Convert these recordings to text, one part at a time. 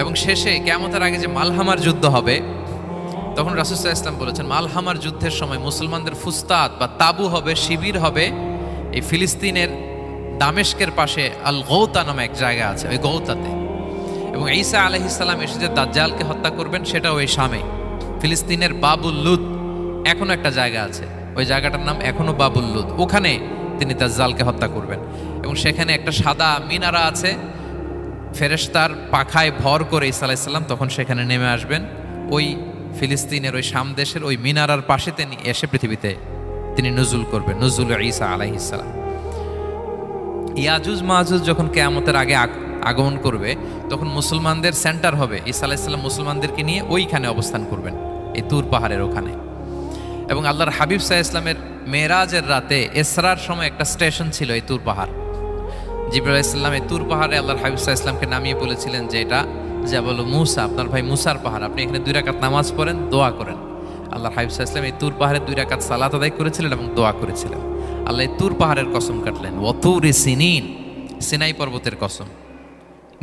এবং শেষে কিয়ামতের আগে যে মালহামার যুদ্ধ হবে, তখন রাসূল সাল্লাল্লাহু আলাইহি ওয়াসাল্লাম বলেছেন মালহামার যুদ্ধের সময় মুসলমানদের ফুস্তাত বা তাবু হবে, শিবির হবে এই ফিলিস্তিনের দামেস্কের পাশে আল গৌতা নামে এক জায়গা আছে, ওই গৌতাতে। এবং ঈসা আলাইহিস সালাম এসে যে দাজ্জালকে হত্যা করবেন সেটাও ওই শামে। ফিলিস্তিনের বাবুল লুদ এখনো একটা জায়গা আছে, ওই জায়গাটার নাম এখনো বাবুল লুদ, ওখানে তিনি দাজ্জালকে হত্যা করবেন। এবং সেখানে একটা সাদা মিনারা আছে, ফেরেশতার পাখায় ভর করে ঈসা আলাইহিস সালাম তখন সেখানে নেমে আসবেন। ওই ফিলিস্তিনের ওই শাম দেশের ওই মিনারার পাশে তিনি এসে পৃথিবীতে তিনি নুজুল করবেন, নুজুল ঈসা আলাইহিস সালাম। ইয়াজুজ মাজুজ যখন কিয়ামতের আগে আগমন করবে, তখন মুসলমানদের সেন্টার হবে। ঈসা আলাইহিস সালাম মুসলমানদেরকে নিয়ে ওইখানে অবস্থান করবেন, এই তুর পাহাড়ের ওখানে। এবং আল্লাহর হাবিব সাল্লাল্লাহু আলাইহি ওয়াসাল্লামের মেরাজের রাতে ইসরার সময় একটা স্টেশন ছিল এই তুর পাহাড়। জিবরাইল আলাইহিস সালাম এই তুর পাহাড়ে আল্লাহর হাবিব সাল্লাল্লাহু আলাইহি ওয়াসাল্লামকে নামিয়ে বলেছিলেন যে এটা জাবাল মুসা, আপনার ভাই মুসার পাহাড়, আপনি এখানে 2 রাকাত নামাজ পড়েন, দোয়া করেন। আল্লাহর হাবিব সাল্লাল্লাহু আলাইহি ওয়াসাল্লাম এই তুর পাহাড়ে 2 রাকাত সালাত আদায় করেছিলেন এবং দোয়া করেছিলেন। আল্লাহ এই তুর পাহাড়ের কসম কাটলেন, ওয়াতুরি সিনিন, সিনাই পর্বতের কসম,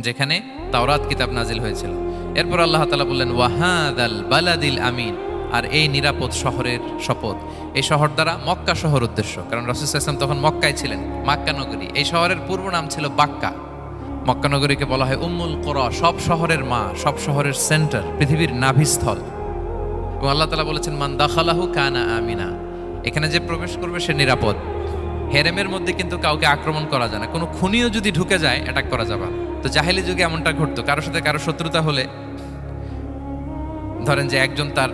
যেখানে তাওরাত কিতাব নাজিল হয়েছিল। এরপর আল্লাহ তাআলা বললেন ওয়াহাদাল বালাদিল আমিন, আর এই নিরাপদ শহরের শপথ। এই শহর দ্বারা মক্কা শহর উদ্দেশ্য, কারণ রাসূল সাল্লাল্লাহু আলাইহি ওয়াসাল্লাম তখন মক্কায় ছিলেন, মক্কা নগরী। এই শহরের পূর্ব নাম ছিল বাক্কা। মক্কা নগরীকে বলা হয় উম্মুল কুরা, সব শহরের মা, সব শহরের সেন্টার, পৃথিবীর নাভিস্থল। এবং আল্লাহ তাআলা বলেছেন মান দাখালাহু কানা আমিনা, এখানে যে প্রবেশ করবে সে নিরাপদ। হেরেমের মধ্যে কিন্তু কাউকে আক্রমণ করা যায় না, কোনো খুনিও যদি ঢুকে যায় অ্যাটাক করা যাবে না। তো জাহেলি যুগে এমনটা ঘটতো, কারোর সাথে কারো শত্রুতা হলে, ধরেন যে একজন তার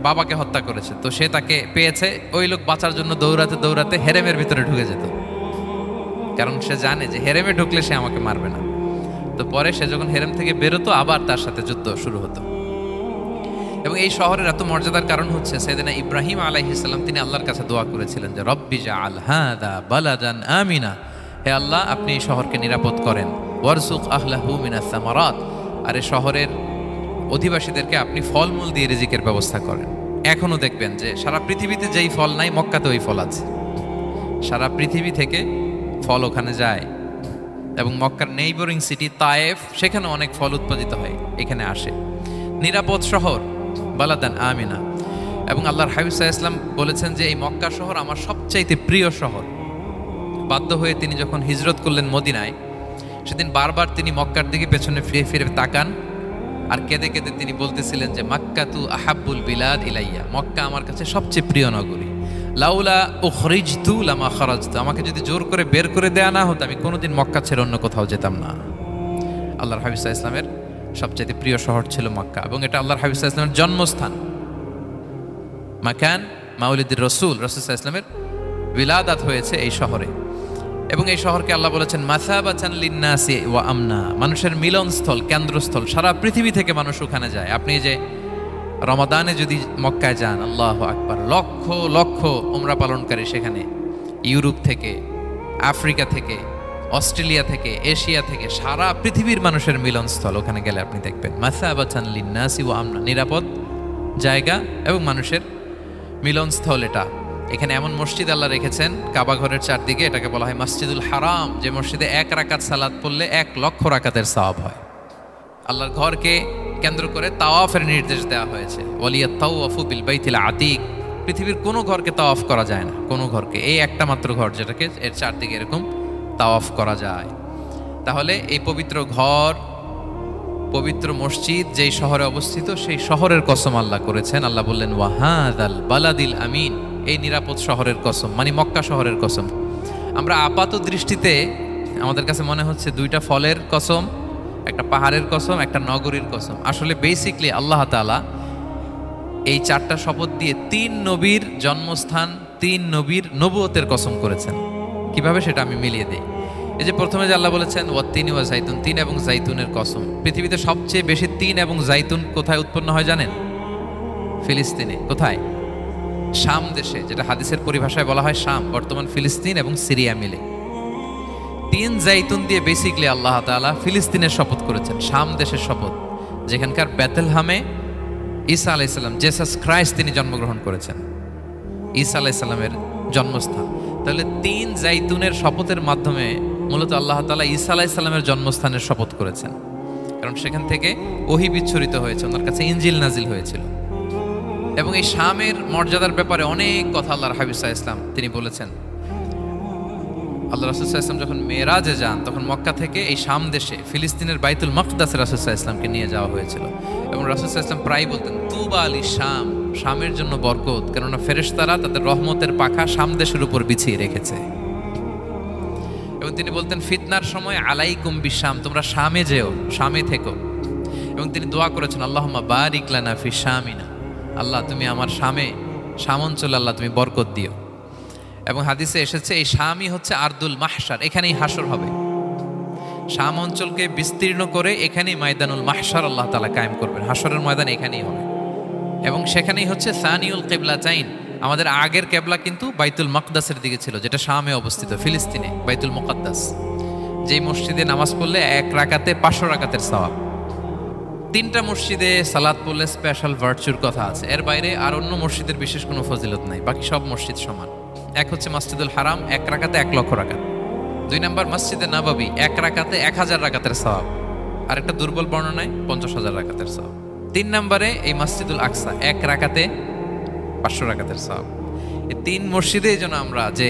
বাবাকে হত্যা করেছে, তো সে তাকে পেয়েছে, ওই লোক বাঁচার জন্য দৌড়াতে দৌড়াতে হেরেমের ভিতরে ঢুকে যেত, কারণ সে জানে যে হেরেমে ঢুকলে সে আমাকে মারবে না। তো পরে সে যখন হেরেম থেকে বেরোতো আবার তার সাথে যুদ্ধ শুরু হতো। এবং এই শহরের এত মর্যাদার কারণ হচ্ছে সাইয়েদনা ইব্রাহিম আলাইহিস সালাম তিনি আল্লাহর কাছে দোয়া করেছিলেন যে রব্বি জাআল হাদা বালাদান আমিনা, হে আল্লাহ আপনি এই শহরকে নিরাপদ করেন, ওয়ারযুক আহলাহু মিনাস সামারাত, আর এই শহরের অধিবাসীদেরকে আপনি ফলমূল দিয়ে রিজিকের ব্যবস্থা করেন। এখনো দেখবেন যে সারা পৃথিবীতে যেই ফল নাই মক্কাতে ওই ফল আছে, সারা পৃথিবী থেকে ফল ওখানে যায়। এবং মক্কার নেইবরিং সিটি তায়েফ, সেখানে অনেক ফল উৎপাদিত হয়, এখানে আসে। নিরাপদ শহর বালাদান আমিনা। এবং আল্লাহর হাবিব সাল্লাল্লাহু আলাইহি ওয়াসাল্লাম বলেছেন যে এই মক্কা শহর আমার সবচাইতে প্রিয় শহর। বাধ্য হয়ে তিনি যখন হিজরত করলেন মদিনায়, সেদিন বারবার তিনি মক্কার দিকে পেছনে ফিরে ফিরে তাকান, আর কেঁদে কেঁদে তিনি বলতেছিলেন যে মাক্কাতু আহাব্বুল বিলাদ ইলাইয়া, মক্কা আমার কাছে সবচেয়ে প্রিয় নগরী। লাউলা উখরিজতু লামা খারাজতু, আমাকে যদি জোর করে বের করে দেয়া না হতো আমি কোনোদিন মক্কা ছেড়ে অন্য কোথাও যেতাম না। আল্লাহর হাবিব সাল্লাল্লাহু আলাইহি ওয়াসাল্লামের সবচেয়ে প্রিয় শহর ছিল মক্কা, এবং এটা আল্লাহর হাবিব সাল্লাল্লাহু আলাইহি ওয়াসাল্লামের জন্মস্থান, মাকান মাউলিদির রাসূল। রাসূল সাল্লাল্লাহু আলাইহি ওয়াসাল্লামের বিলাদাত হয়েছে এই শহরে। এবং এই শহরকে আল্লাহ বলেছেন মাসাবাতান লিন্নাসি ওয়া আমনা, মানুষের মিলনস্থল, কেন্দ্রস্থল, সারা পৃথিবী থেকে মানুষ ওখানে যায়। আপনি যে রমাদানে যদি মক্কায় যান, আল্লাহু আকবার, লক্ষ লক্ষ উমরা পালনকারী সেখানে, ইউরোপ থেকে, আফ্রিকা থেকে, অস্ট্রেলিয়া থেকে, এশিয়া থেকে, সারা পৃথিবীর মানুষের মিলনস্থল। ওখানে গেলে আপনি দেখবেন মাসাবাতান লিন্নাসি ওয়া আমনা, নিরাপদ জায়গা এবং মানুষের মিলনস্থল এটা। এখানে এমন মসজিদ আল্লাহ রেখেছেন কাবা ঘরের চারদিকে, এটাকে বলা হয় মসজিদুল হারাম, যে মসজিদে 1 রাকাত সালাত পড়লে 1 লক্ষ রাকাতের সওয়াব হয়। আল্লাহর ঘরকে কেন্দ্র করে তাওয়াফের নির্দেশ দেওয়া হয়েছে, ওয়ালিয়াত তাওয়াফু বিল বাইতিল আতিক, পৃথিবীর কোনো ঘরকে তাওয়াফ করা যায় না, কোনো ঘরকে, এই একটা মাত্র ঘর যেটাকে এর চারদিকে এরকম তাওয়াফ করা যায়। তাহলে এই পবিত্র ঘর, পবিত্র মসজিদ যেই শহরে অবস্থিত, সেই শহরের কসম আল্লাহ করেছেন। আল্লাহ বললেন ওয়াহাদাল বালাদিল আমিন, এই নিরাপদ শহরের কসম, মানে মক্কা শহরের কসম। আমরা আপাত দৃষ্টিতে আমাদের কাছে মনে হচ্ছে 2টা ফলের কসম, একটা পাহাড়ের কসম, একটা নগরীর কসম। আসলে বেসিকলি আল্লাহ তাআলা এই 4টা শপথ দিয়ে 3 নবীর জন্মস্থান, 3 নবীর নবুয়তের কসম করেছেন। কিভাবে সেটা আমি মিলিয়ে দিই। এই যে প্রথমে যে আল্লাহ বলেছেন ওয়াত্তিনি ওয়া জাইতুন, 3 এবং জাইতুনের কসম। পৃথিবীতে সবচেয়ে বেশি 3 এবং জাইতুন কোথায় উৎপন্ন হয় জানেন? ফিলিস্তিনে। কোথায়? শাম দেশে, যেটা হাদিসের পরিভাষায় বলা হয় শাম, বর্তমান ফিলিস্তিন এবং সিরিয়া মিলে। 3 জাইতুন দিয়ে বেসিকলি আল্লাহ তাআলা ফিলিস্তিনের শপথ করেছেন, শাম দেশের শপথ, যেখানকার বেথলহামে ঈসা আলাইহিস সালাম, জেসাস ক্রাইস্ট, তিনি জন্মগ্রহণ করেছেন, ঈসা আলাইহিস সালামের জন্মস্থান। তাহলে 3 জাইতুনের শপথের মাধ্যমে মূলত আল্লাহ তাআলা ঈসা আলাইহিস সালামের জন্মস্থানের শপথ করেছেন। কারণ সেখান থেকে ওহী বিচ্ছুরিত হয়েছে, ওনার কাছে ইনজিল নাজিল হয়েছিল। এবং এই শামের মর্যাদার ব্যাপারে অনেক কথা আল্লাহর হাবিব সাল্লাল্লাহু আলাইহি ওয়াসাল্লাম তিনি বলেছেন। আল্লাহ রাসূল সাল্লাল্লাহু আলাইহি ওয়াসাল্লাম যখন মেরাজে যান, তখন মক্কা থেকে এই শাম দেশে ফিলিস্তিনের বাইতুল মাকদাসে রাসূল সাল্লাল্লাহু আলাইহি ওয়াসাল্লামকে নিয়ে যাওয়া হয়েছিল। এবং রাসূল সাল্লাল্লাহু আলাইহি ওয়াসাল্লাম প্রায় বলতেন, তুবা আলি শাম, শামের জন্য বরকত, কেননা ফেরেশতারা তাদের রহমতের পাখা শাম দেশের উপর বিছিয়ে রেখেছে। এবং তিনি বলতেন, ফিতনার সময় আলাইকুম বিশাম, তোমরা শামে যেও, শামে থেকো। এবং তিনি দোয়া করেছেন, আল্লাহুম্মা বারিক লানা ফি শামিনা, আল্লাহ তুমি আমার শাম অঞ্চলে আল্লাহ তুমি বরকত দিও। এবং হাদিসে এসেছে এই শামই হচ্ছে আরদুল মাহশার, এখানেই হাসর হবে। শাম অঞ্চলকে বিস্তীর্ণ করে এখানেই ময়দানুল মাহশার আল্লাহ তাআলা কায়েম করবেন, হাসরের ময়দান এখানেই হবে। এবং সেখানেই হচ্ছে সানিউল কিবলাতাইন, আমাদের আগের কেবলা কিন্তু বাইতুল মাকদাসের দিকে ছিল, যেটা শামে অবস্থিত, ফিলিস্তিনে বাইতুল মুকাদ্দাস। যেই মসজিদে নামাজ পড়লে এক রাকাতে 500 রাকাতের সওয়াব। 3টা মসজিদে সালাত পড়লে স্পেশাল ভার্চুর কথা আছে, এর বাইরে আর অন্য মসজিদের বিশেষ কোনো ফজিলত নাই, বাকি সব মসজিদ সমান। এক হচ্ছে মসজিদুল হারাম, 1 রাকাতে 1 লক্ষ রাকাত। 2 নম্বর মসজিদে নববী, 1 রাকাতে 1000 রাকাতের সওয়াব। আর একটা দুর্বল বর্ণনায় 50,000 রাকাতের সওয়াব। 3 নম্বরে এই মসজিদুল আকসা, 1 রাকাতে 500 রাকাতের সওয়াব। এই 3 মসজিদেই যেন আমরা যে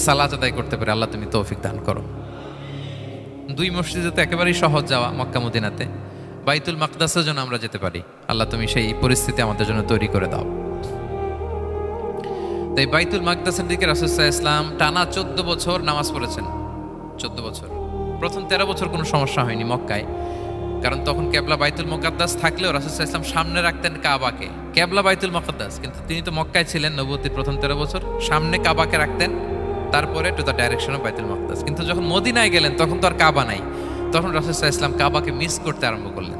সালাত আদায় করতে পারি, আল্লাহ তুমি তৌফিক দান করো। 2 মসজিদে তো একেবারেই সহজ যাওয়া, মক্কা মদিনাতে। বাইতুল মাকদাসের জন্য আমরা যেতে পারি, আল্লাহ তুমি সেই পরিস্থিতি আমাদের জন্য তৈরি করে দাও। তাই বাইতুল মাকদাসের দিকে রাসূল সাল্লাল্লাহু আলাইহি ওয়াসাল্লাম টানা 14 বছর নামাজ পড়েছেন। 14 বছর। প্রথম 13 বছর কোনো সমস্যা হয়নি মক্কায়, কারণ তখন কেবলা বাইতুল মুকাদ্দাস থাকলেও রাসূল সাল্লাল্লাহু আলাইহি ওয়াসাল্লাম সামনে রাখতেন কাবাকে। কেবলা বাইতুল মুকাদ্দাস, কিন্তু তিনি তো মক্কায় ছিলেন নবুয়তের প্রথম 13 বছর, সামনে কাবাকে রাখতেন, তারপরে টু দ্য ডাইরেকশন অফ বাইতুল মুকাদ্দাস। কিন্তু যখন মদিনায় গেলেন তখন তো আর কাবা নাই, তখন রাসূল সাল্লাল্লাহু আলাইহি ওয়াসাল্লাম কাবাকে মিস করতে আরম্ভ করলেন।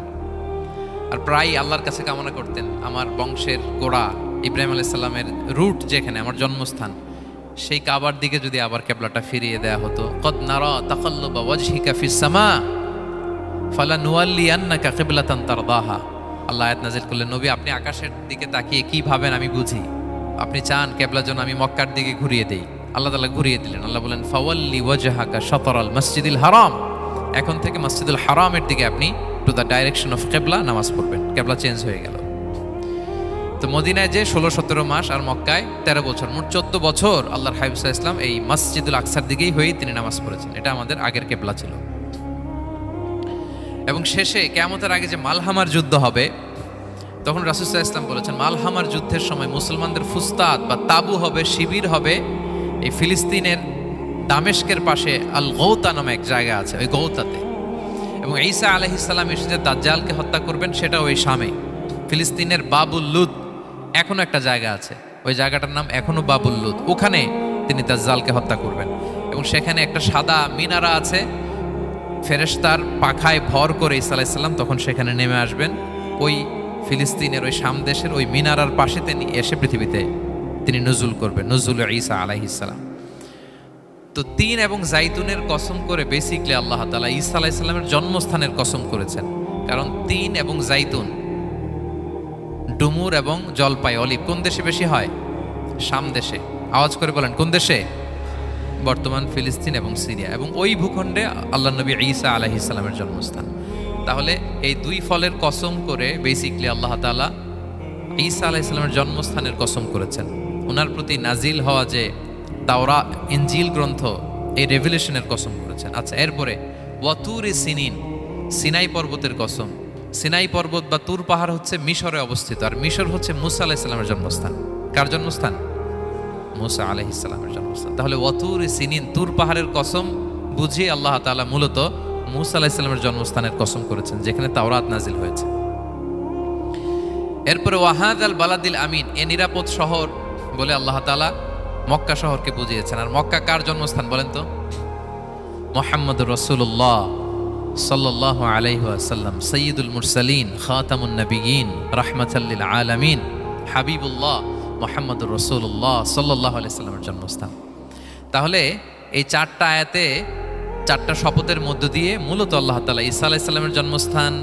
আর প্রায় আল্লাহর কাছে কামনা করতেন, আমার বংশের গোড়া ইব্রাহিম আলাইহিস সালামের রুট যেখানে, আমার জন্মস্থান, সেই কাবার দিকে যদি আবার কেবলাটা ফিরিয়ে দেয়া হতো। কদ নারা তাকাল্লুবা ওয়াজহিকা ফিস সামা ফালানুওয়াল্লিয়ান্নাকা কিবলাতান তারদাহা। আল্লাহ আয়াত নাযিল করলেন, নবী আপনি আকাশের দিকে তাকিয়ে কি ভাবেন আমি বুঝি, আপনি চান কেবলার জন্য আমি মক্কার দিকে ঘুরিয়ে দেই। আল্লাহ তাআলা ঘুরিয়ে দিলেন। আল্লাহ বলেন, ফাওয়াল্লি ওয়াজহাকা শাতরাল মসজিদিল হারাম, এখন থেকে মসজিদুল হারামের দিকে আপনি টু দ্য ডাইরেকশন অফ কেবলা নামাজ পড়বেন। কেবলা চেঞ্জ হয়ে গেল। তো মদিনায় যে 16-17 মাস, আর মক্কায় 13 বছর, মোট 14 বছর আল্লাহর হাবিব সাল্লাল্লাহু আলাইহি ওয়াসাল্লাম এই মসজিদুল আকসার দিকেই হয়েই তিনি নামাজ পড়েছেন। এটা আমাদের আগের কেবলা ছিল। এবং শেষে কিয়ামতের আগে যে মালহামার যুদ্ধ হবে, তখন রাসূল সাল্লাল্লাহু আলাইহি ওয়াসাল্লাম বলেছেন, মালহামার যুদ্ধের সময় মুসলমানদের ফুস্তাদ বা তাবু হবে, শিবির হবে এই ফিলিস্তিনের দামেস্কের পাশে আল গৌতা নামে এক জায়গা আছে, ওই গৌতাতে। এবং ঈসা আলাইহিস সালাম এসে যে দাজ্জালকে হত্যা করবেন, সেটা ওই শামে, ফিলিস্তিনের বাবুল লুদ এখনো একটা জায়গা আছে, ওই জায়গাটার নাম এখনো বাবুল লুদ, ওখানে তিনি দাজ্জালকে হত্যা করবেন। এবং সেখানে একটা সাদা মিনারা আছে, ফেরেশতার পাখায় ভর করে ঈসা আলাইহিস সালাম তখন সেখানে নেমে আসবেন। ওই ফিলিস্তিনের ওই শাম দেশের ওই মিনারার পাশে তিনি এসে পৃথিবীতে তিনি নুজুল করবেন, নুজুল ঈসা আলাইহিস সালাম। তো 3 এবং জাইতুনের কসম করে বেসিকলি আল্লাহ তাআলা ঈসা আলাইহিস সালামের জন্মস্থানের কসম করেছেন। কারণ 3 এবং জাইতুন, ডুমুর এবং জলপাই, অলিভ কোন দেশে বেশি হয়? শাম দেশে। আওয়াজ করে বলেন কোন দেশে? বর্তমান ফিলিস্তিন এবং সিরিয়া। এবং ওই ভূখণ্ডে আল্লাহ নবী ঈসা আলাইহিস সালামের জন্মস্থান। তাহলে এই 2 ফলের কসম করে বেসিকলি আল্লাহ তাআলা ঈসা আলাইহিস সালামের জন্মস্থানের কসম করেছেন। ওনার প্রতি নাজিল হওয়া যে তাওরাত ইনজিল গ্রন্থ, এই রেভেলেশনের কসম করেছেন। আচ্ছা, এরপরে ওয়াতুরি সিনিন, সিনাই পর্বতের কসম। সিনাই পর্বত বা তুর পাহাড় হচ্ছে মিশরে অবস্থিত, আর মিশর হচ্ছে মুসা আলাইহিস সালামের জন্মস্থান। কার জন্মস্থান? মুসা আলাইহিস সালামের জন্মস্থান। তাহলে ওয়াতুরি সিনিন, তুর পাহাড়ের কসম বুঝিয়ে আল্লাহ তাআলা মূলত মুসা আলাইহিস সালামের জন্মস্থানের কসম করেছেন, যেখানে তাওরাত নাজিল হয়েছে। এরপরে ওয়াহাদাল বালাদিল আমিন, এ নিরাপদ শহর বলে আল্লাহ তাআলা মক্কা শহরকে বুঝিয়েছেন। আর মক্কা কার জন্মস্থান বলেন তো? মুহাম্মদুর রাসূলুল্লাহ সাল্লাল্লাহু আলাইহি ওয়াসাল্লাম, সাইয়্যিদুল মুরসালিন, খাতামুন নবিয়্যিন, রাহমাতাল লিল আলামিন, হাবিবুল্লাহ মুহাম্মদুর রাসূলুল্লাহ সাল্লাল্লাহু আলাইহি ওয়াসাল্লামের জন্মস্থান। তাহলে এই 4টা আয়াতে 4টা শপথের মধ্য দিয়ে মূলত আল্লাহ তাআলা ঈসা আলাইহিস সালামের জন্মস্থান,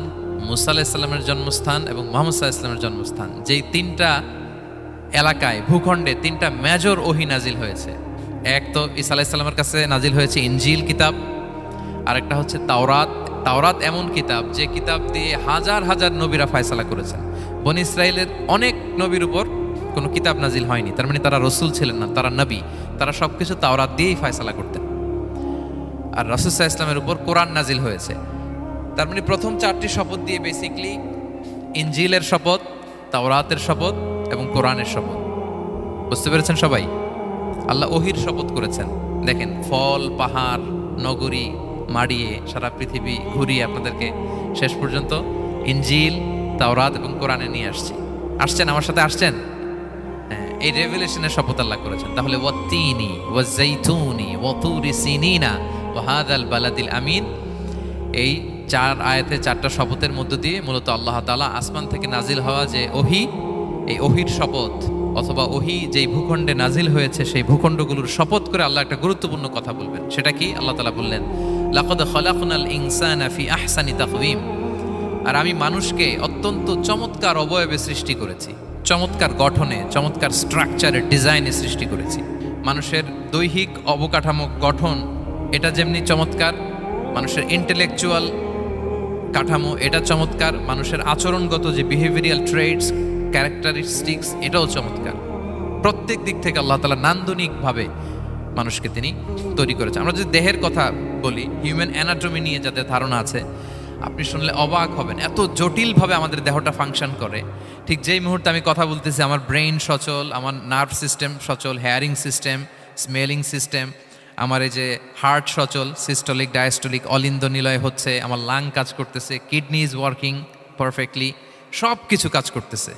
মুসা আলাইহিস সালামের জন্মস্থান এবং মুহাম্মদ সাল্লাল্লাহু আলাইহি ওয়াসাল্লামের জন্মস্থান, যেই 3টা এলাকায়, ভূখণ্ডে 3টা মেজর ওহী নাজিল হয়েছে। এক তো ঈসা আলাইহিস সালামের কাছে নাজিল হয়েছে ইনজিল কিতাব, আরেকটা হচ্ছে তাওরাত, তাওরাত এমন কিতাব যে কিতাব দিয়ে হাজার হাজার নবীরা ফয়সালা করেছেন। বনী ইসরায়েলের অনেক নবীর উপর কোনো কিতাব নাজিল হয়নি, তার মানে তারা রসুল ছিলেন না, তারা নবী। তারা সবকিছু তাওরাত দিয়েই ফয়সালা করতেন। আর রাসূল সাল্লাল্লাহু আলাইহি ওয়াসাল্লামের উপর কোরআন নাজিল হয়েছে। তার মানে প্রথম 4টি শপথ দিয়ে বেসিকলি ইনজিলের শপথ, তাওরাতের শপথ এবং কোরআনের শপথ। বুঝতে পেরেছেন সবাই? আল্লাহ ওহির শপথ করেছেন। দেখেন, ফল, পাহাড়, নগরী মাড়িয়ে সারা পৃথিবী ঘুরিয়ে আপনাদেরকে শেষ পর্যন্ত ইনজিল, তাওরাত এবং কোরআনে নিয়ে আসছেন আমার সাথে আসছেন। হ্যাঁ, এই রেভেলেশনের শপথ আল্লাহ করেছেন। তাহলে ওয়াত্তিনি ওয়াজাইতুনি ওয়াতুরি সিনিনা ওয়া হাযাল বালাদিল আমিন, এই 4 আয়াতে 4টা শপথের মধ্য দিয়ে মূলত আল্লাহ তাআলা আসমান থেকে নাজিল হওয়া যে ওহী, এই ওহির শপথ অথবা ওহী যেই ভূখণ্ডে নাজিল হয়েছে সেই ভূখণ্ডগুলোর শপথ করে আল্লাহ একটা গুরুত্বপূর্ণ কথা বলবেন। সেটা কি? আল্লাহ তাআলা বললেন, লাকাদ খালাকনাল ইনসানা ফি আহসানি তাকওয়িম, আর আমি মানুষকে অত্যন্ত চমৎকার অবয়বে সৃষ্টি করেছি, চমৎকার গঠনে, চমৎকার স্ট্রাকচারের ডিজাইনে সৃষ্টি করেছি। মানুষের দৈহিক অবকাঠামো গঠন এটা যেমনি চমৎকার, মানুষের ইন্টেলেকচুয়াল কাঠামো এটা চমৎকার, মানুষের আচরণগত যে বিহেভিয়ারাল ট্রেটস, ক্যারেক্টারিস্টিক্স এটাও চমৎকার। প্রত্যেক দিক থেকে আল্লাহ তাআলা নান্দনিকভাবে মানুষকে তিনি তৈরি করেছেন। আমরা যদি দেহের কথা বলি, হিউম্যান অ্যানাটমি নিয়ে যাদের ধারণা আছে, আপনি শুনলে অবাক হবেন এত জটিলভাবে আমাদের দেহটা ফাংশন করে। ঠিক যেই মুহূর্তে আমি কথা বলতেছি আমার ব্রেইন সচল, আমার নার্ভ সিস্টেম সচল, হেয়ারিং সিস্টেম, স্মেলিং সিস্টেম, আমার এই যে হার্ট সচল, সিস্টোলিক ডায়াস্টোলিক অলিন্দ নিলয় হচ্ছে, আমার লাং কাজ করতেছে, কিডনি ইজ ওয়ার্কিং পারফেক্টলি, সব কিছু কাজ করতেছে।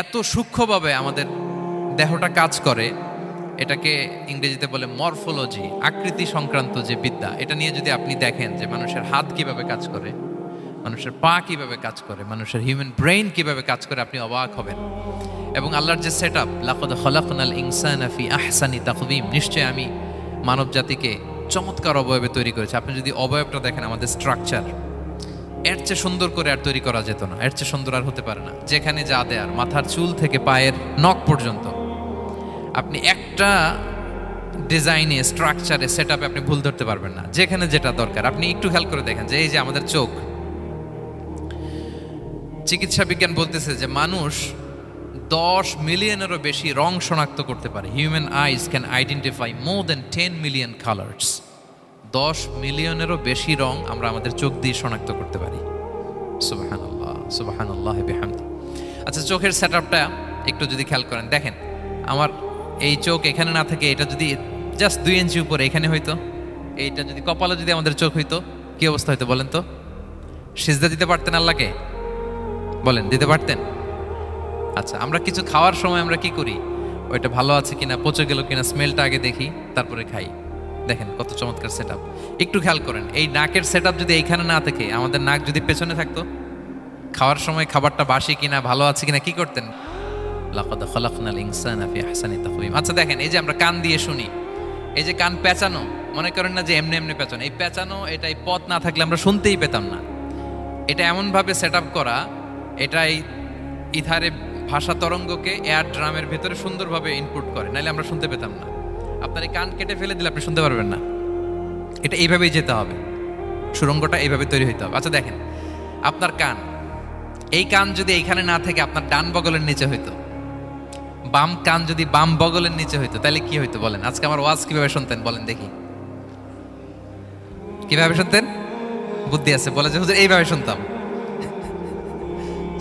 এত সূক্ষ্মভাবে আমাদের দেহটা কাজ করে, এটাকে ইংরেজিতে বলে মরফোলজি, আকৃতি সংক্রান্ত যে বিদ্যা। এটা নিয়ে যদি আপনি দেখেন যে মানুষের হাত কিভাবে কাজ করে, মানুষের পা কিভাবে কাজ করে, মানুষের হিউম্যান ব্রেইন কিভাবে কাজ করে, আপনি অবাক হবেন। এবং আল্লাহর যে সেট আপ, লাকাদ খালাকনাল ইনসানা ফি আহসানি তাকওয়িম, নিশ্চয় আমি মানব জাতিকে চমৎকার অবয়বে তৈরি করেছি। আপনি যদি অবয়বটা দেখেন, আমাদের স্ট্রাকচার এর চেয়ে সুন্দর করে আর তৈরি করা যেত না, এর চেয়ে সুন্দর আর হতে পারে না। যেখানে যা দেয়ার, মাথার চুল থেকে পায়ের নখ পর্যন্ত, আপনি একটা ডিজাইনে, স্ট্রাকচারে, সেট আপে আপনি ভুল ধরতে পারবেন না। যেখানে যেটা দরকার, আপনি একটু খেয়াল করে দেখেন যে এই যে আমাদের চোখ, চিকিৎসা বিজ্ঞান বলতেছে যে মানুষ 10 মিলিয়নেরও বেশি রং শনাক্ত করতে পারে। Human eyes can identify more than 10 million colours. 10 মিলিয়নেরও বেশি রং আমরা আমাদের চোখ দিয়ে শনাক্ত করতে পারি। সুবহানাল্লাহ, সুবহানাল্লাহ বিহামদি। আচ্ছা, চোখের সেট আপটা একটু যদি খেয়াল করেন, দেখেন আমার এই চোখ এখানে না থাকে, এটা যদি জাস্ট 2 ইঞ্চি উপরে এখানে হইতো, এইটা যদি কপালে যদি আমাদের চোখ হইতো, কি অবস্থা হইতো বলেন তো? সিজদা দিতে পারতেন আল্লাহকে? বলেন, দিতে পারতেন? আচ্ছা, আমরা কিছু খাওয়ার সময় আমরা কি করি? ওইটা ভালো আছে কিনা, পচে গেল কিনা, স্মেলটা আগে দেখি, তারপরে খাই। দেখেন কত চমৎকার সেট আপ। একটু খেয়াল করেন, এই নাকের সেট আপ যদি এইখানে না থাকে, আমাদের নাক যদি পেছনে থাকতো, খাওয়ার সময় খাবারটা বাসি কিনা, ভালো আছে কিনা কি করতেন? লাকাদ খালাকনাল ইনসানা ফি আহসানি তাকওয়িম। আচ্ছা দেখেন, এই যে আমরা কান দিয়ে শুনি, এই যে কান পেঁচানো, মনে করেন না যে এমনি এমনি পেঁচানো, এই পেঁচানো, এটাই পথ না থাকলে আমরা শুনতেই পেতাম না। এটা এমনভাবে সেট আপ করা, এটাই ইথারে ভাষা তরঙ্গকে এয়ার ড্রামের ভেতরে সুন্দরভাবে ইনপুট করে, নাহলে আমরা শুনতে পেতাম না। আপনার এই কান কেটে ফেলে দিলে আপনি শুনতে পারবেন না। এটা এইভাবেই যেতে হবে, সুরঙ্গটা এইভাবে তৈরি হইতে হবে। আচ্ছা দেখেন, আপনার কান, এই কান যদি এইখানে না থেকে আপনার ডান বগলের নিচে হইতো, বাম কান যদি বাম বগলের নিচে হইতো, তাহলে কি হইতো বলেন? আজকে আমার ওয়াজ কিভাবে শুনতেন বলেন দেখি, কিভাবে শুনতেন? বুদ্ধি আছে বলে যে হুজুর এইভাবে শুনতাম।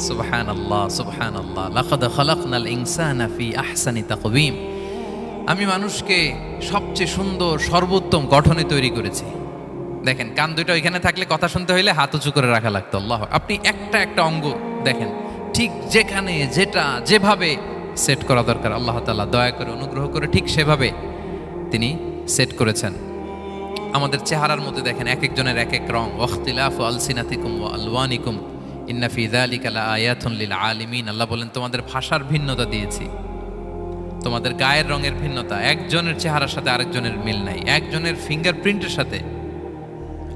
সুবহানাল্লাহ, সুবহানাল্লাহ, লাকাদ খালাকনাল ইনসানা ফি আহসানি তাকওয়িম। আমি মানুষকে সবচেয়ে সুন্দর সর্বোত্তম গঠনে তৈরি করেছি। দেখেন, কান দুটো ওইখানে থাকলে কথা শুনতে হইলে হাত উঁচু করে রাখা লাগতো। আল্লাহ, আপনি একটা একটা অঙ্গ দেখেন, ঠিক যেখানে যেটা যেভাবে সেট করা দরকার, আল্লাহ তাআলা দয়া করে অনুগ্রহ করে ঠিক সেভাবে তিনি সেট করেছেন। আমাদের চেহারার মধ্যে দেখেন এক একজনের এক এক রং। ওয়াখতিলাফু আলসিনাতিকুম ওয়া আলওয়ানিকুম ইন্না ফি যালিকা লাআয়াতুন লিল আলিমিন। আল্লাহ বলেন, তোমাদের ভাষার ভিন্নতা দিয়েছি, তোমাদের গায়ের রঙের ভিন্নতা, একজনের চেহারার সাথে আরেকজনের মিল নাই, একজনের ফিঙ্গারপ্রিন্টের সাথে।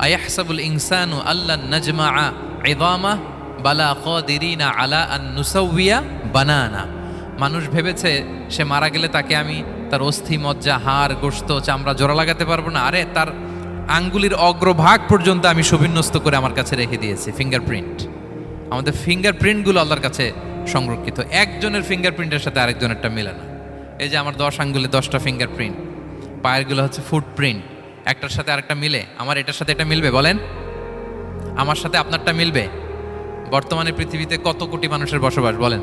আয়াহসাবুল ইনসানু আল্লান নাজমাআ ইযামা বালা কাদিরিনা আলা আন নুসাউইয়া বানানা। মানুষ ভেবেছে সে মারা গেলে তাকে আমি তার অস্থি, মজ্জা, হাড়, গোশত, চামড়া জোড়া লাগাতে পারবো না। আরে তার আঙ্গুলির অগ্রভাগ পর্যন্ত আমি সুবিন্যস্ত করে আমার কাছে রেখে দিয়েছি ফিঙ্গারপ্রিন্ট। আমাদের ফিঙ্গারপ্রিন্টগুলো আল্লাহর কাছে সংরক্ষিত। একজনের ফিঙ্গারপ্রিন্টের সাথে আরেকজনেরটা মেলে না। এই যে আমার 10 আঙ্গুলে 10টা ফিঙ্গারপ্রিন্ট, পায়েরগুলো হচ্ছে ফুটপ্রিন্ট, একটার সাথে আরেকটা মিলে। আমার এটার সাথে এটা মিলবে বলেন? আমার সাথে আপনারটা মিলবে? বর্তমানে পৃথিবীতে কত কোটি মানুষের বসবাস বলেন?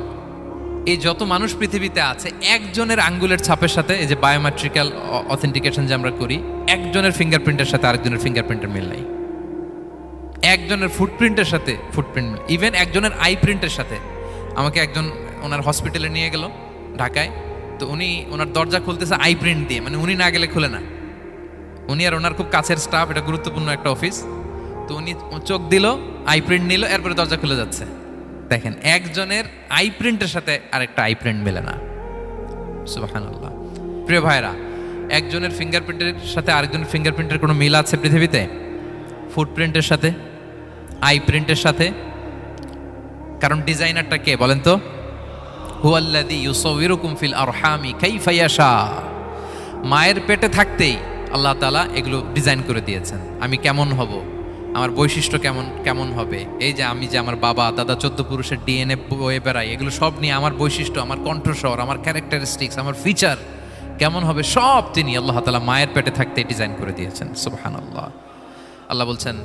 এই যত মানুষ পৃথিবীতে আছে, একজনের আঙ্গুলের ছাপের সাথে, এই যে বায়োমেট্রিক্যাল অথেন্টিকেশন যে আমরা করি, একজনের ফিঙ্গারপ্রিন্টের সাথে আরেকজনের ফিঙ্গারপ্রিন্টের মিল নাই। একজনের ফুটপ্রিন্টের সাথে ফুটপ্রিন্ট, ইভেন একজনের আই প্রিন্টের সাথে। আমাকে একজন ওনার হসপিটালে নিয়ে গেল ঢাকায়, তো উনি ওনার দরজা খুলতেছে আই প্রিন্ট দিয়ে, মানে উনি না গেলে খুলে না। উনি আর ওনার খুব কাছের স্টাফ, এটা গুরুত্বপূর্ণ একটা অফিস, তো উনি চোখ দিল, আই প্রিন্ট নিল, এরপরে দরজা খুলে যাচ্ছে। দেখেন, একজনের আই প্রিন্টের সাথে আরেকটা আই প্রিন্ট মেলে না। সুবহানাল্লাহ। প্রিয় ভাইরা, একজনের ফিঙ্গারপ্রিন্টের সাথে আরেকজনের ফিঙ্গারপ্রিন্টের কোনো মিল আছে পৃথিবীতে? ফুটপ্রিন্টের সাথে, আই প্রিন্টের সাথে? কারণ ডিজাইনারটা কে বলেন তো? হুয়াল্লাযী ইউসাউবিরুকুম ফিল আরহামি কাইফা ইয়াশা। মায়ের পেটে থাকতেই আল্লাহ তাআলা এগুলো ডিজাইন করে দিয়েছেন। আমি কেমন হব, আমার বৈশিষ্ট্য কেমন কেমন হবে, এই যে আমি যে আমার বাবা দাদা 14 পুরুষের ডিএনএ বয়ে বেড়াই, এগুলো সব নিয়ে আমার বৈশিষ্ট্য, আমার কণ্ঠস্বর, আমার ক্যারেক্টারিস্টিক্স, আমার ফিচার কেমন হবে, সব তিনি আল্লাহ তাআলা মায়ের পেটে থাকতেই ডিজাইন করে দিয়েছেন। সুবহানাল্লাহ। আল্লাহ বলছেন,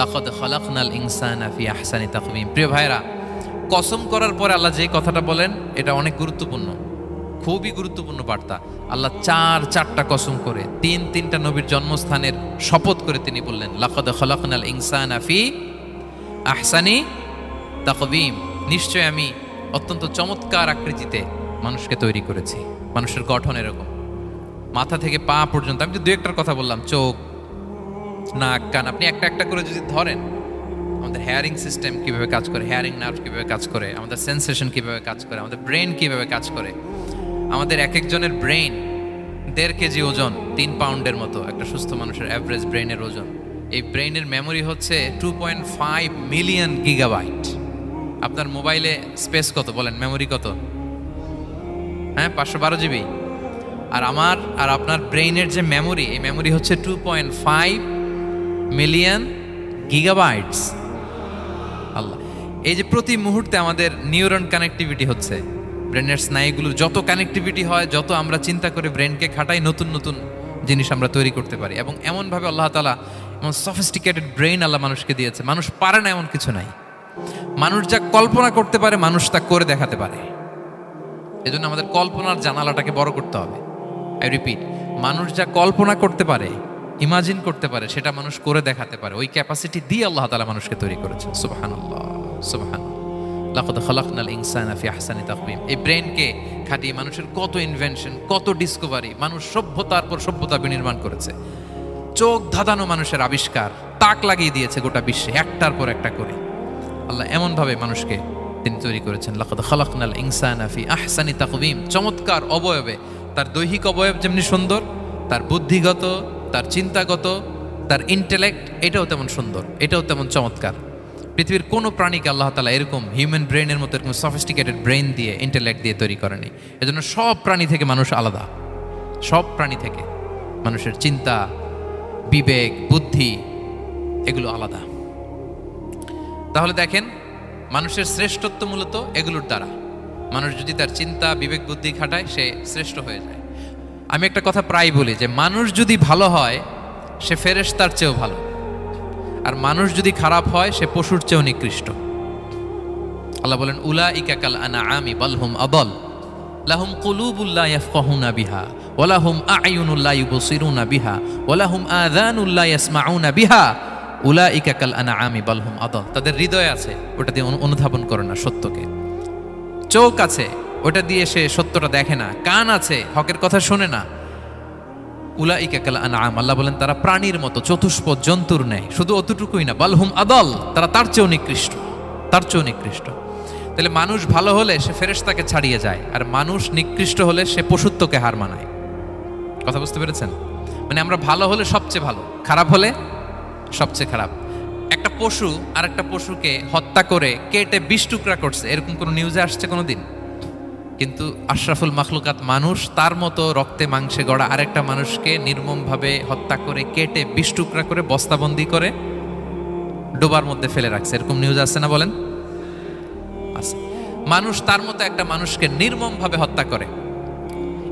লাকাদ খালাকনাল ইনসানা ফি আহসানি তাকওয়িম। প্রিয় ভাইরা, কসম করার পরে আল্লাহ যে কথাটা বলেন, এটা অনেক গুরুত্বপূর্ণ, খুবই গুরুত্বপূর্ণ বার্তা। আল্লাহ চারটা কসম করে, তিনটা নবীর জন্মস্থানের শপথ করে তিনি বললেন, লাকাদ খালাকনাল ইনসানা ফি আহসানি তাকওয়িম। নিশ্চয় আমি অত্যন্ত চমৎকার আকৃতিতে মানুষকে তৈরি করেছি। মানুষের গঠন এরকম, মাথা থেকে পা পর্যন্ত। আমি তো দু একটার কথা বললাম, চোখ, নাক, কান, আপনি একটা একটা করে যদি ধরেন, আমাদের হেয়ারিং সিস্টেম কিভাবে কাজ করে, হেয়ারিং নার্ভ কিভাবে কাজ করে, আমাদের সেন্সেশন কিভাবে কাজ করে, আমাদের ব্রেন কিভাবে কাজ করে। আমাদের এক একজনের ব্রেন 1.5 কেজি ওজন, 3 পাউন্ডের মতো একটা সুস্থ মানুষের অ্যাভারেজ ব্রেনের ওজন। এই ব্রেনের মেমোরি হচ্ছে 2.5 মিলিয়ন গিগাবাইট। আপনার মোবাইলে স্পেস কত বলেন, মেমোরি কত? হ্যাঁ, 512 জিবি। আর আমার আর আপনার ব্রেইনের যে মেমোরি, এই মেমোরি হচ্ছে 2.5 মিলিয়ন গিগাবাইটস। আল্লাহ, এই যে প্রতি মুহূর্তে আমাদের নিউরন কানেক্টিভিটি হচ্ছে, ব্রেনের স্নায়ুগুলোর যত কানেক্টিভিটি হয়, যত আমরা চিন্তা করে ব্রেনকে খাটাই, নতুন নতুন জিনিস আমরা তৈরি করতে পারি। এবং এমনভাবে আল্লাহ তাআলা এমন সফিস্টিকেটেড ব্রেইন আল্লাহ মানুষকে দিয়েছে, মানুষ পারে না এমন কিছু নাই। মানুষ যা কল্পনা করতে পারে, মানুষ তা করে দেখাতে পারে। এজন্য আমাদের কল্পনার জানালাটাকে বড় করতে হবে। আই রিপিট, মানুষ যা কল্পনা করতে পারে, ইমাজিন করতে পারে, সেটা মানুষ করে দেখাতে পারে। ওই ক্যাপাসিটি দিয়ে আল্লাহ তাআলা মানুষকে তৈরি করেছে। সুবহানাল্লাহ, সুবহানাল্লাহ। লাকাদ খালাকনাল ইনসানা ফি আহসানি তাকওয়িম। এই ব্রেনকে খাটিয়ে মানুষের কত ইনভেনশন, কত ডিসকভারি, মানুষ সভ্যতার পর সভ্যতা বিনির্মাণ করেছে। চোখ ধাঁধানো মানুষের আবিষ্কার, তাক লাগিয়ে দিয়েছে গোটা বিশ্বে একটার পর একটা করে। আল্লাহ এমনভাবে মানুষকে তিনি তৈরি করেছেন। লাকাদ খালাকনাল ইনসানা ফি আহসানি তাকওয়িম। চমৎকার অবয়বে, তার দৈহিক অবয়ব যেমনি সুন্দর, তার বুদ্ধিগত, তার চিন্তাগত, তার ইন্টেলেক্ট, এটাও তেমন সুন্দর, এটাও তেমন চমৎকার। পৃথিবীর কোনো প্রাণীকে আল্লাহ তাআলা এরকম হিউম্যান ব্রেনের মতো এরকম সফিস্টিকেটেড ব্রেন দিয়ে, ইন্টেলেক্ট দিয়ে তৈরি করেনি। এজন্য সব প্রাণী থেকে মানুষ আলাদা। সব প্রাণী থেকে মানুষের চিন্তা, বিবেক, বুদ্ধি এগুলো আলাদা। তাহলে দেখেন, মানুষের শ্রেষ্ঠত্ব মূলত এগুলোর দ্বারা। মানুষ যদি তার চিন্তা, বিবেক, বুদ্ধি খাটায়, সে শ্রেষ্ঠ হয়ে যায়। আমি একটা কথা প্রায় বলি যে, মানুষ যদি ভালো হয়, সে ফেরেশতার চেয়েও ভালো। আর মানুষ যদি খারাপ হয়, সে পশুর চেয়েও নিকৃষ্ট। আল্লাহ বলেন, উলাইকা কাল আনআমি বাল হুম আদাল, লাহুম কুলুবুল লা ইয়াফকাহুনা বিহা ওয়া লাহুম আ'য়ুনুল লা ইউবসিরুনা বিহা ওয়া লাহুম আযানুল লা ইয়াসমাউনা বিহা উলাইকা কাল আনআমি বাল হুম আদাল। তাদের হৃদয় আছে, ওটা দিয়ে অনুধাবন করে না সত্যকে। চোখ আছে, ওটা দিয়ে সে সত্যটা দেখে না। কান আছে, হকের কথা শোনে না। উলাইকা কাল আনআম, আল্লাহ বলেন তারা প্রাণীর মতো, চতুষ্পদ জন্তুর ন্যায়। শুধু অতটুকুই না, বালহুম আদাল, তারা তার চেয়েও নিকৃষ্ট, তার চেয়েও নিকৃষ্ট। তাহলে মানুষ ভালো হলে সে ফেরেশতাকে ছাড়িয়ে যায়, আর মানুষ নিকৃষ্ট হলে সে পশুত্বকে হার মানায়। কথা বুঝতে পেরেছেন? মানে আমরা ভালো হলে সবচেয়ে ভালো, খারাপ হলে সবচেয়ে খারাপ। একটা পশু আর একটা পশুকে হত্যা করে কেটে 20 টুকরা করছে, এরকম কোনো নিউজে আসছে কোনোদিন? কিন্তু আশরাফুল মাখলুকাত মানুষ তার মতো রক্তে মাংসে গড়া আরেকটা মানুষকে নির্মমভাবে হত্যা করে কেটে 20 টুকরা করে বস্তাবন্দি করে ডোবার মধ্যে ফেলে রাখছে। এরকম নিউজ আছে না বলেন? আছে। মানুষ তার মতো একটা মানুষকে নির্মমভাবে হত্যা করে।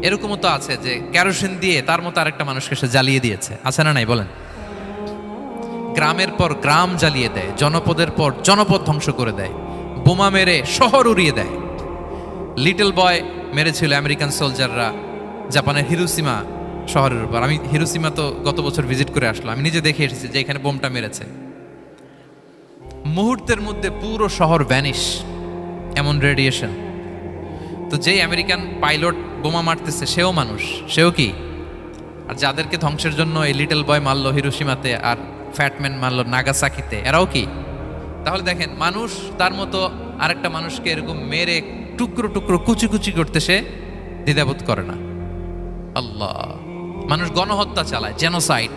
এরকমও তো আছে যে কেরোসিন দিয়ে তার মতো আরেকটা মানুষকে সে জ্বালিয়ে দিয়েছে, আছে না নাই বলেন? গ্রামের পর গ্রাম জ্বালিয়ে দেয়, জনপদের পর জনপদ ধ্বংস করে দেয়, বোমা মেরে শহর উড়িয়ে দেয়। লিটল বয় মেরেছিল আমেরিকান সোলজাররা জাপানের হিরোশিমা শহরের উপর। আমি হিরোশিমা তো গত বছর ভিজিট করে আসলাম, আমি নিজে দেখে এসেছি যে এখানে বোমটা মেরেছে। মুহূর্তের মধ্যে পুরো শহর ভ্যানিশ, এমন রেডিয়েশন। তো যেই আমেরিকান পাইলট বোমা মারতেছে সেও মানুষ, সেও কি? আর যাদেরকে ধ্বংসের জন্য এই লিটল বয় মারলো হিরোশিমাতে আর ফ্যাটম্যান মারলো নাগাসাকিতে, এরাও কি? তাহলে দেখেন, মানুষ তার মতো আরেকটা মানুষকে এরকম মেরে টুকরো টুকরো কুচি কুচি করতে সে দ্বিধাবোধ করে না। আল্লাহ, মানুষ গণহত্যা চালায়, জেনোসাইড।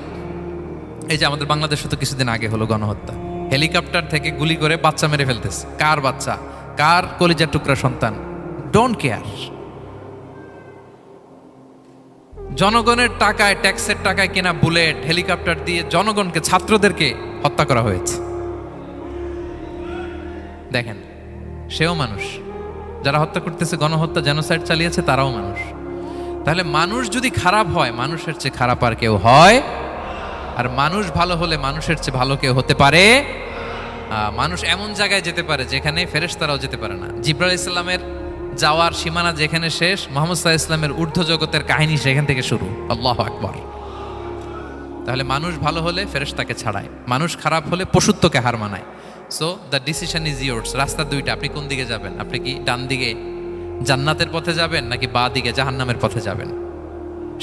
এই যে আমাদের বাংলাদেশে তো কিছুদিন আগে হলো গণহত্যা, হেলিকপ্টার থেকে গুলি করে বাচ্চা মেরে ফেলতেছে। কার বাচ্চা? কার কলিজার টুকরা সন্তান? Don't care. জনগণের টাকায়, ট্যাক্সের টাকায় কেনা বুলেট, হেলিকপ্টার দিয়ে জনগণকে, ছাত্রদেরকে হত্যা করা হয়েছে। দেখেন, সেও মানুষ। যারা হত্যা করতেছে, গণহত্যা, জেনোসাইড চালিয়েছে, তারাও মানুষ। তাহলে মানুষ যদি খারাপ হয়, মানুষের চেয়ে খারাপ আর কেউ হয়? আর মানুষ ভালো হলে মানুষের চেয়ে ভালো কেউ হতে পারে? মানুষ এমন জায়গায় যেতে পারে যেখানে ফেরেশতারাও যেতে পারে না। জিবরাইল ইসলামের যাওয়ার সীমানা যেখানে শেষ, মুহাম্মদ সাল্লাল্লাহু আলাইহি ওয়াসাল্লামের ঊর্ধ্ব জগতের কাহিনী সেখান থেকে শুরু। আল্লাহু আকবার। তাহলে মানুষ ভালো হলে ফেরেশতাকে ছাড়ায়, মানুষ খারাপ হলে পশুত্বকে হার মানায়। So the decision is yours. রাস্তা দুইটা, আপনি কোন দিকে যাবেন? আপনি কি ডান দিকে জান্নাতের পথে যাবেন নাকি বাঁ দিকে জাহান্নামের পথে যাবেন?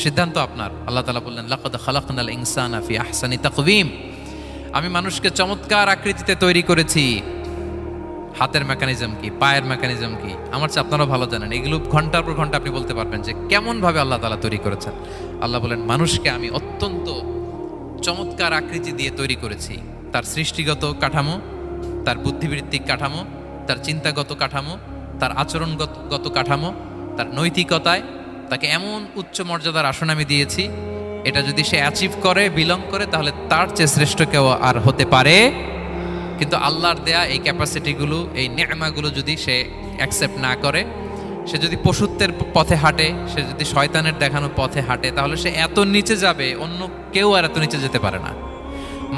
সিদ্ধান্ত আপনার। আল্লাহ তাআলা বললেন, লাকাদ খালাকনাল ইনসানা ফি আহসানি তাকওয়িম। আমি মানুষকে চমৎকার আকৃতিতে তৈরি করেছি। হাতের মেকানিজম কি, পায়ের মেকানিজম কি, আমার চেয়ে আপনারা ভালো জানেন। এগুলো ঘন্টার পর ঘন্টা আপনি বলতে পারবেন যে কেমন ভাবে আল্লাহ তাআলা তৈরি করেছেন। আল্লাহ বলেন, মানুষকে আমি অত্যন্ত চমৎকার আকৃতি দিয়ে তৈরি করেছি। তার সৃষ্টিগত কাঠামো, তার বুদ্ধিবৃত্তিক কাঠামো, তার চিন্তাগত কাঠামো, তার আচরণগত কাঠামো, তার নৈতিকতায় তাকে এমন উচ্চ মর্যাদার আসন আমি দিয়েছি, এটা যদি সে অ্যাচিভ করে, বিলং করে, তাহলে তার চেয়ে শ্রেষ্ঠ কেউ আর হতে পারে। কিন্তু আল্লাহর দেয়া এই ক্যাপাসিটিগুলো, এই নেয়ামাগুলো যদি সে অ্যাকসেপ্ট না করে, সে যদি পশুত্বের পথে হাঁটে, সে যদি শয়তানের দেখানো পথে হাঁটে, তাহলে সে এত নিচে যাবে, অন্য কেউ আর এত নিচে যেতে পারে না।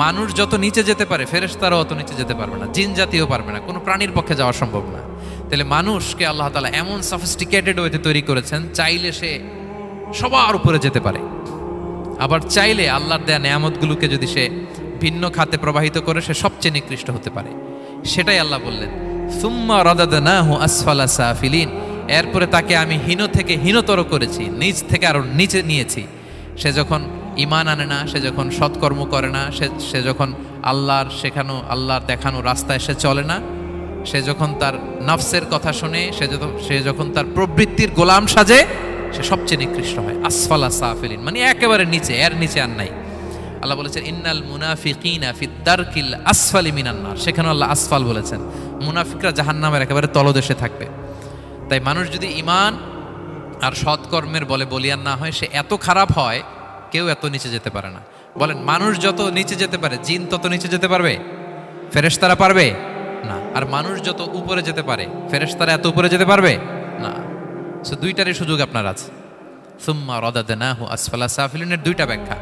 মানুষ যত নিচে যেতে পারে, ফেরেশতারাও অত নিচে যেতে পারবে না, জিন জাতীয় পারবে না, কোনো প্রাণীর পক্ষে যাওয়া সম্ভব না। তাহলে মানুষকে আল্লাহ তাআলা এমন সফিস্টিকেটেড ওয়েতে তৈরি করেছেন, চাইলে সে সবার উপরে যেতে পারে। আবার চাইলে আল্লাহর দেয়া নেয়ামতগুলোকে যদি সে ভিন্ন খাতে প্রবাহিত করে, সে সবচেয়ে নিকৃষ্ট হতে পারে। সেটাই আল্লাহ বললেন, সুম্মা রাদাদনাহু আসফালা সাফিলিন। এরপরে তাকে আমি হীন থেকে হীনতর করেছি, নিচ থেকে আরো নিচে নিয়েছি। সে যখন ঈমান আনে না, সে যখন সৎকর্ম করে না, সে যখন আল্লাহর শেখানো, আল্লাহর দেখানো রাস্তায় সে চলে না, সে যখন তার নফসের কথা শুনে, সে যখন তার প্রবৃত্তির গোলাম সাজে, সে সবচেয়ে নিকৃষ্ট হয়। আসফালা সাফিলিন মানে একেবারে নিচে, এর নিচে আর নাই। আল্লাহ বলেছেন, ইন্নাল মুনাফিকিনা ফি দারকিল আসফালি মিনান নার। সেখানে আল্লাহ আসফাল বলেছেন। মুনাফিকরা জাহান্নামের একেবারে তলদেশে থাকবে। তাই মানুষ যদি ঈমান আর সৎকর্মের বলে বলিয়ান না হয়, সে এত খারাপ হয়, কেউ এত নিচে যেতে পারে না। বলেন, মানুষ যত নিচে যেতে পারে, জিন তত নিচে যেতে পারবে? ফেরেশতারা পারবে না। আর মানুষ যত উপরে যেতে পারে, ফেরেশতারা এত উপরে যেতে পারবে না। সো দুইটারই সুযোগ আপনার আছে। সুম্মা রাদাদনাহু আসফালা সাফিলিনের দুইটা ব্যাখ্যা।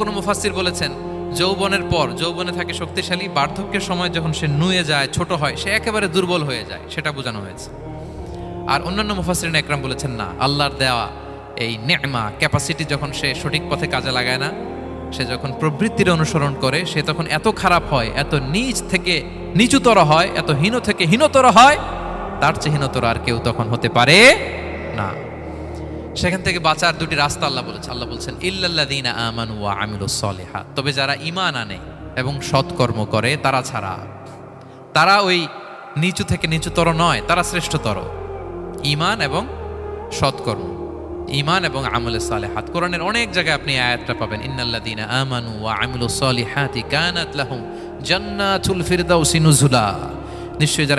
কোন মুফাসসির বলেছেন, যৌবনের পর, যৌবনে থাকে শক্তিশালী, বার্ধক্যের সময় যখন সে নুয়ে যায়, ছোট হয়, সে একেবারে দুর্বল হয়ে যায়, সেটা বোঝানো হয়েছে। আর অন্যান্য মুফাসসিরিন একরাম বলেছেন, না, আল্লাহর দেওয়া এই নেয়মা, ক্যাপাসিটি যখন সে সঠিক পথে কাজে লাগায় না, সে যখন প্রবৃত্তির অনুসরণ করে, সে তখন এত খারাপ হয়, এত নিচ থেকে নিচুতর হয়, এত হীন থেকে হীনতর হয়, তার চেয়ে হীনতর আর কেউ তখন হতে পারে না। সেখান থেকে বাঁচার দুটি রাস্তা আল্লাহ বলেছেন। আল্লাহ বলছেন, ইল্লাল্লাযীনা আমানু ওয়া আমিলুস সলিহাত। তবে যারা ঈমান আনে এবং সৎকর্ম করে তারা ছাড়া। তারা ওই নিচু থেকে নিচুতর নয়, তারা শ্রেষ্ঠতর। ঈমান এবং সৎকর্ম, ঈমান এবং আমলে সালেহাত। কোরআনের অনেক জায়গায় আপনি আয়াতটা পাবেন, ইন্নাল্লাযীনা আমানু ওয়া আমিলুস সলিহাতি কানাত লাহুম জান্নাতুল ফিরদাউসি নুজুলা। নিশ্চয়ই যারা